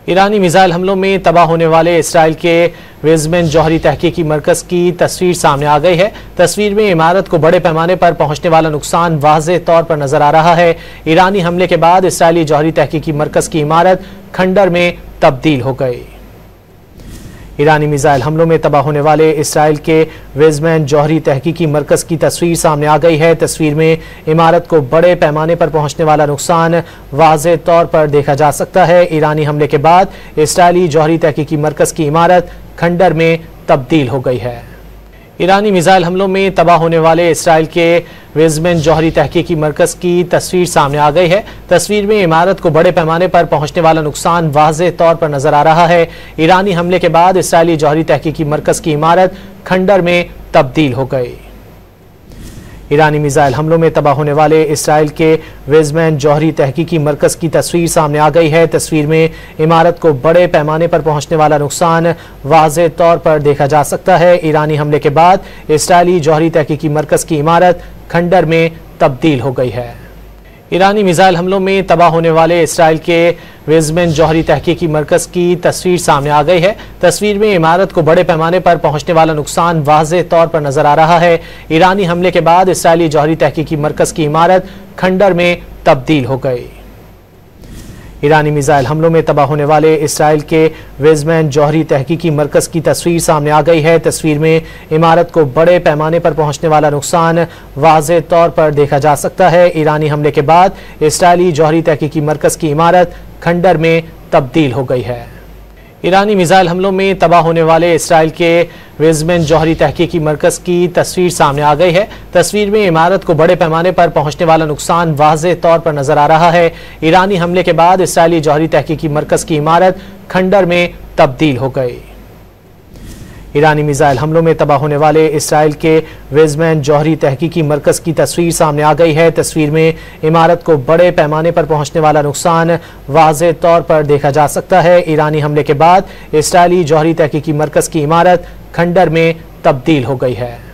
ईरानी missile हमलों में तबाह होने वाले इसराइल के वेज़मेन जौहरी तहकीकी मरकज़ की तस्वीर सामने आ गई है। तस्वीर में इमारत को बड़े पैमाने पर पहुंचने वाला नुकसान वाज़ेह तौर पर नजर आ रहा है। ईरानी हमले के बाद इसराइली जौहरी तहकीकी मरकज़ की इमारत खंडर में तब्दील हो गई। ईरानी मिसाइल हमलों में तबाह होने वाले इसराइल के वेज़मेन जौहरी तहकीकी मरकज़ की तस्वीर सामने आ गई है। तस्वीर में इमारत को बड़े पैमाने पर पहुंचने वाला नुकसान वाज़ेह तौर पर देखा जा सकता है। ईरानी हमले के बाद इसराइली जौहरी तहकीकी मरकज़ की इमारत खंडर में तब्दील हो गई है। ईरानी मिसाइल हमलों में तबाह होने वाले इसराइल के वेज़मेन जौहरी तहकीकी मरकज़ की तस्वीर सामने आ गई है। तस्वीर में इमारत को बड़े पैमाने पर पहुंचने वाला नुकसान वाज़ेह तौर पर नजर आ रहा है। ईरानी हमले के बाद इसराइली जौहरी तहकीकी मरकज़ की इमारत खंडर में तब्दील हो गई। ईरानी मिसाइल हमलों में तबाह होने वाले इसराइल के वेज़मेन जौहरी तहकीकी मरकज़ की तस्वीर सामने आ गई है। तस्वीर में इमारत को बड़े पैमाने पर पहुंचने वाला नुकसान वाज़ेह तौर पर देखा जा सकता है। ईरानी हमले के बाद इसराइली जौहरी तहकीकी मरकज़ की इमारत खंडर में तब्दील हो गई है। ईरानी मिसाइल हमलों में तबाह होने वाले इसराइल के वेज़मेन जौहरी तहकीकी मरकज़ की तस्वीर सामने आ गई है। तस्वीर में इमारत को बड़े पैमाने पर पहुंचने वाला नुकसान वाज़ेह तौर पर नजर आ रहा है। ईरानी हमले के बाद इसराइली जौहरी तहकीकी मरकज़ की इमारत खंडर में तब्दील हो गई। ईरानी मिसाइल हमलों में तबाह होने वाले इसराइल के वेज़मेन जौहरी तहकीकी मरकज़ की तस्वीर सामने आ गई है। तस्वीर में इमारत को बड़े पैमाने पर पहुंचने वाला नुकसान वाज़ेह तौर पर देखा जा सकता है। ईरानी हमले के बाद इसराइली जौहरी तहकीकी मरकज़ की इमारत खंडर में तब्दील हो गई है। ईरानी मिसाइल हमलों में तबाह होने वाले इसराइल के वेज़मेन जौहरी तहकीकी मरकज़ की तस्वीर सामने आ गई है। तस्वीर में इमारत को बड़े पैमाने पर पहुंचने वाला नुकसान वाज़ेह तौर पर नजर आ रहा है। ईरानी हमले के बाद इसराइली जौहरी तहकीकी मरकज़ की इमारत खंडर में तब्दील हो गई। ईरानी मिसाइल हमलों में तबाह होने वाले इसराइल के वेज़मेन जौहरी तहकीकी मरकज़ की तस्वीर सामने आ गई है। तस्वीर में इमारत को बड़े पैमाने पर पहुंचने वाला नुकसान वाज़ेह तौर पर देखा जा सकता है। ईरानी हमले के बाद इसराइली जौहरी तहकीकी मरकज़ की इमारत खंडर में तब्दील हो गई है।